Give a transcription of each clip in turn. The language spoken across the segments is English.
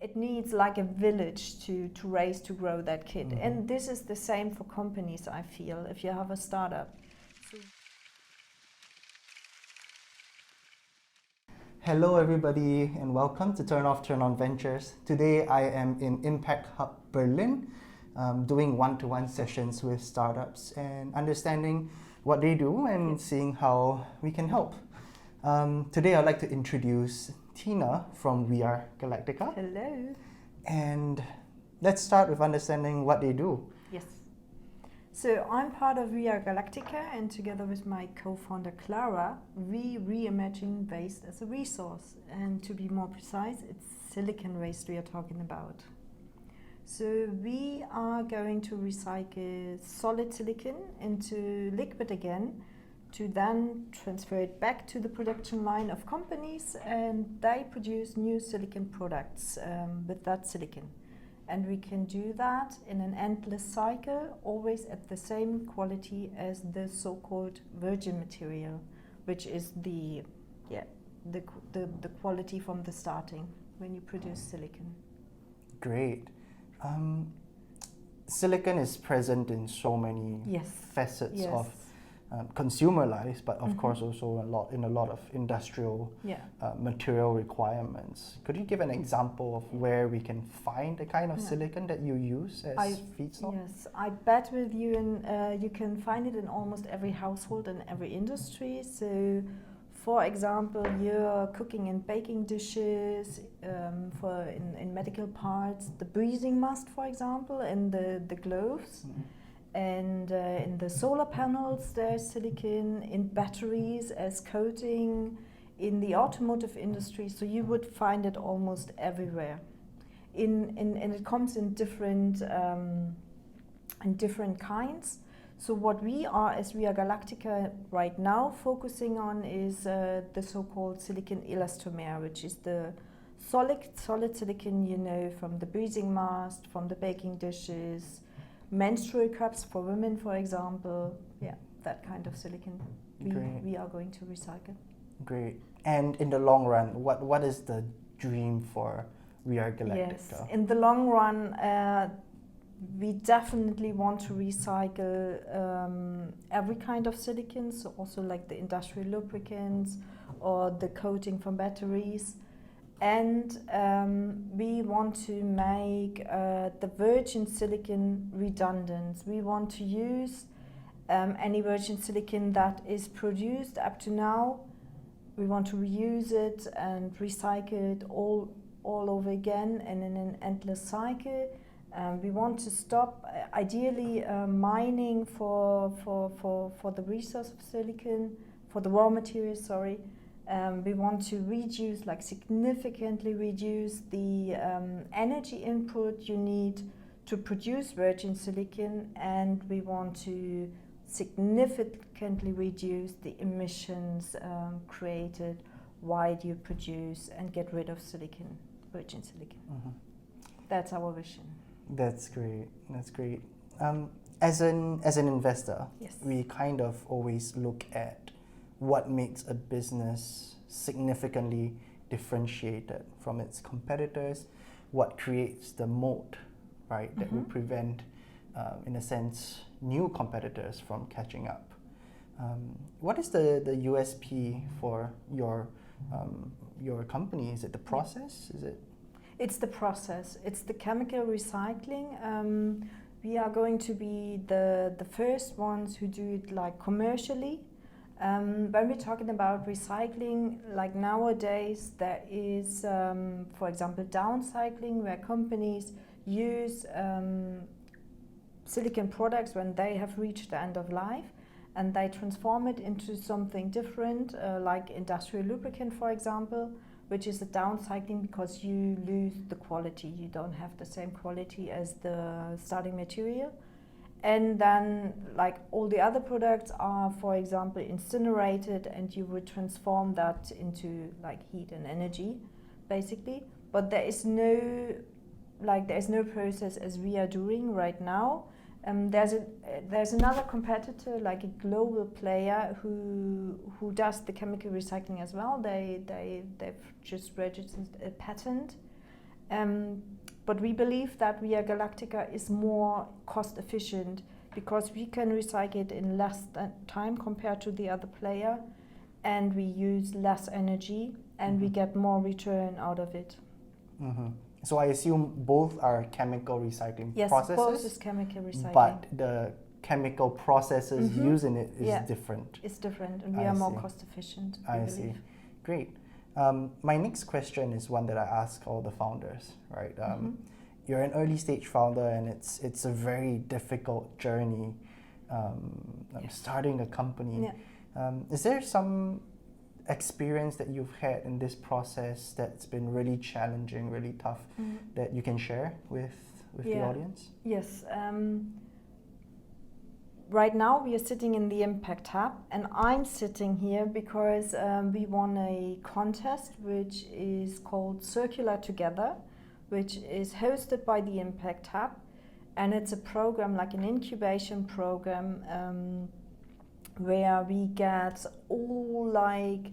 it needs like a village to raise, to grow that kid. And this is the same for companies, I feel, if you have a startup. Hello everybody and welcome to Turn Off, Turn On Ventures. Today I am in Impact Hub Berlin doing one-to-one sessions with startups and understanding what they do and seeing how we can help. Today I'd like to introduce Tina from We Are Galaktika. Hello. And let's start with understanding what they do. Yes. So I'm part of We Are Galaktika, and together with my co-founder Clara, we reimagine waste as a resource. And to be more precise, it's silicon waste we are talking about. So we are going to recycle solid silicon into liquid again, to then transfer it back to the production line of companies, and they produce new silicon products with that silicon. And we can do that in an endless cycle, always at the same quality as the so-called virgin material, which is the quality from the starting when you produce silicon. Great. Silicon is present in so many facets of consumer lives, but of course also in a lot of industrial material requirements. Could you give an example of where we can find the kind of silicon that you use as feedstock? Yes, I bet with you, and you can find it in almost every household and every industry. So, for example, you're cooking and baking dishes, in medical parts, the breathing mask, for example, and the gloves. And in the solar panels there's silicon, in batteries as coating, in the automotive industry, so you would find it almost everywhere. And it comes in different kinds. So what we are, as We Are Galaktika right now, focusing on is the so-called silicon elastomer, which is the solid silicon, you know, from the breathing mask, from the baking dishes, menstrual cups for women, for example. That kind of silicon we are going to recycle. Great. And in the long run, what is the dream for We Are Galaktika? Yes, in the long run, we definitely want to recycle every kind of silicon, so also like the industrial lubricants or the coating from batteries. And we want to make the virgin silicon redundant. We want to use any virgin silicon that is produced up to now. We want to reuse it and recycle it all over again and in an endless cycle. We want to stop, ideally, mining for the resource of silicon, for the raw materials, sorry. We want to reduce, like significantly reduce the energy input you need to produce virgin silicon, and we want to significantly reduce the emissions created while you produce and get rid of silicon, virgin silicon. That's our vision. That's great. That's great. As an investor, we kind of always look at what makes a business significantly differentiated from its competitors, what creates the moat, right, that will prevent, in a sense, new competitors from catching up. What is the USP for your company? Is it the process? Is it? It's the process. It's the chemical recycling. We are going to be the first ones who do it like commercially. When we're talking about recycling, like nowadays there is, for example, downcycling, where companies use silicon products when they have reached the end of life, and they transform it into something different, like industrial lubricant, for example, which is a downcycling because you lose the quality. You don't have the same quality as the starting material. And then, like all the other products are, for example, incinerated, and you would transform that into like heat and energy, basically. But there is no process as we are doing right now. There's another competitor, like a global player, who does the chemical recycling as well. They've just registered a patent, But we believe that We Are Galaktika is more cost efficient because we can recycle it in less time compared to the other player, and we use less energy, and we get more return out of it. So I assume both are chemical recycling processes? Yes, both is chemical recycling. But the chemical processes used in it is different. It's different, and we are more cost efficient, I see. Great. My next question is one that I ask all the founders, right? You're an early stage founder, and it's a very difficult journey starting a company. Is there some experience that you've had in this process that's been really challenging, really tough, that you can share with the audience? Yes. Right now we are sitting in the Impact Hub, and I'm sitting here because we won a contest which is called Circular Together, which is hosted by the Impact Hub, and it's a program, like an incubation program, where we get all like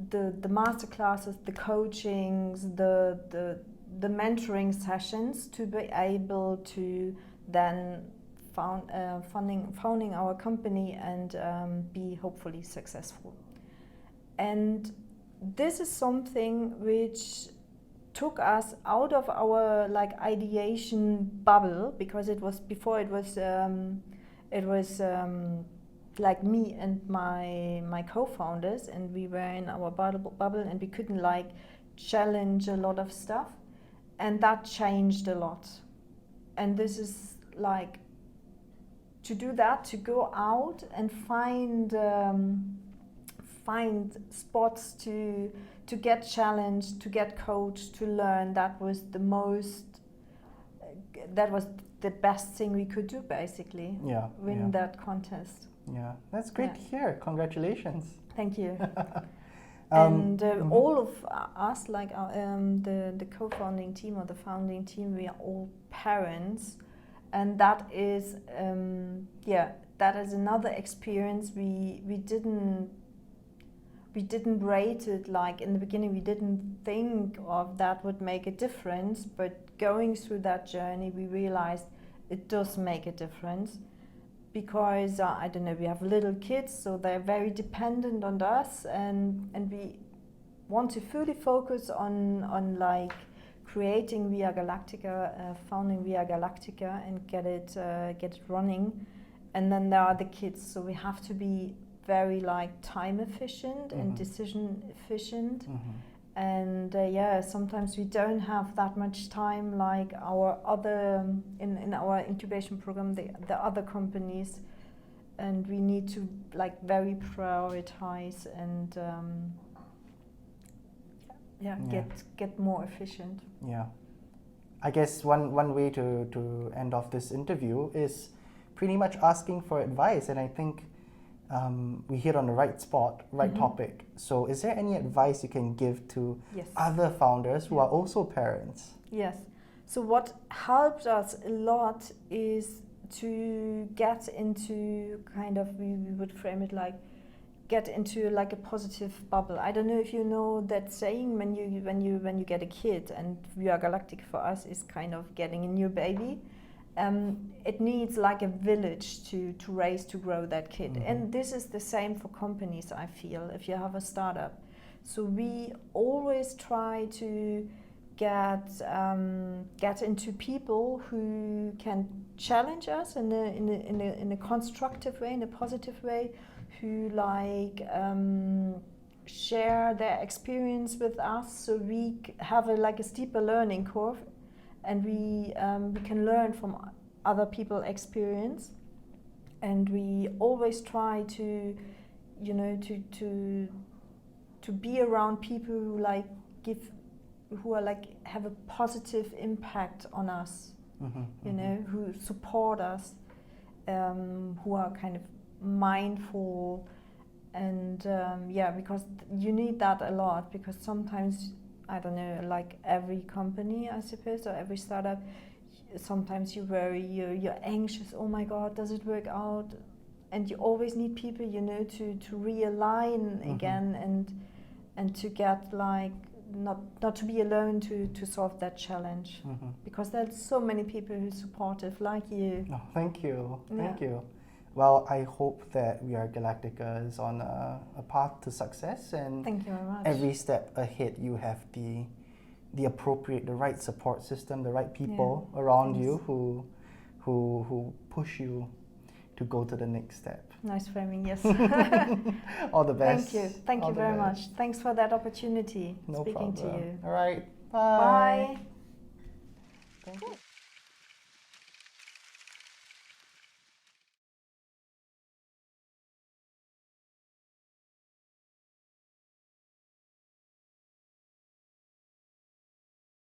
the master classes, the coachings, the mentoring sessions to be able to then founding our company and be hopefully successful. And this is something which took us out of our like ideation bubble, because it was before it was like me and my co-founders, and we were in our bubble, and we couldn't like challenge a lot of stuff, and that changed a lot. And this is like to do that, to go out and find spots to get challenged, to get coached, to learn. That was the best thing we could do, basically. Win that contest. Yeah, that's great to hear. Congratulations. Thank you. And all of us, like the co-founding team or the founding team, we are all parents, and that is another experience. We didn't rate it, like in the beginning we didn't think of that would make a difference, but going through that journey we realized it does make a difference, because I don't know, we have little kids, so they're very dependent on us, and we want to fully focus on like creating We Are Galaktika, founding We Are Galaktika, and get it running. And then there are the kids, so we have to be very like time efficient and decision efficient. And sometimes we don't have that much time like our other in our incubation program, the other companies, and we need to like very prioritize and get more efficient. I guess one way to end off this interview is pretty much asking for advice, and I think we hit on the right spot, right topic. So is there any advice you can give to other founders who are also parents? Yes. So what helped us a lot is to get into kind of, we would frame it like, get into like a positive bubble. I don't know if you know that saying, when you get a kid, and We Are Galactic for us is kind of getting a new baby. It needs like a village to raise, to grow that kid. And this is the same for companies, I feel, if you have a startup. So we always try to get into people who can challenge us in a constructive way, in a positive way, who like share their experience with us, so we have a steeper learning curve, and we can learn from other people's experience. And we always try to be around people who have a positive impact on us, who support us, who are kind of mindful, and because you need that a lot, because sometimes, I don't know, like every company, I suppose, or every startup, sometimes you worry, you're anxious, oh my god, does it work out? And you always need people, to realign again, and to get like not to be alone to solve that challenge, because there's so many people who are supportive like you. Oh, thank you. Thank you. Well, I hope that We Are Galaktika is on a path to success, and thank you very much. Every step ahead you have the appropriate, the right support system, the right people around you who push you to go to the next step. Nice framing, yes. All the best. Thank you very much. Thanks for that opportunity speaking to you. All right, bye. Bye. Thank you.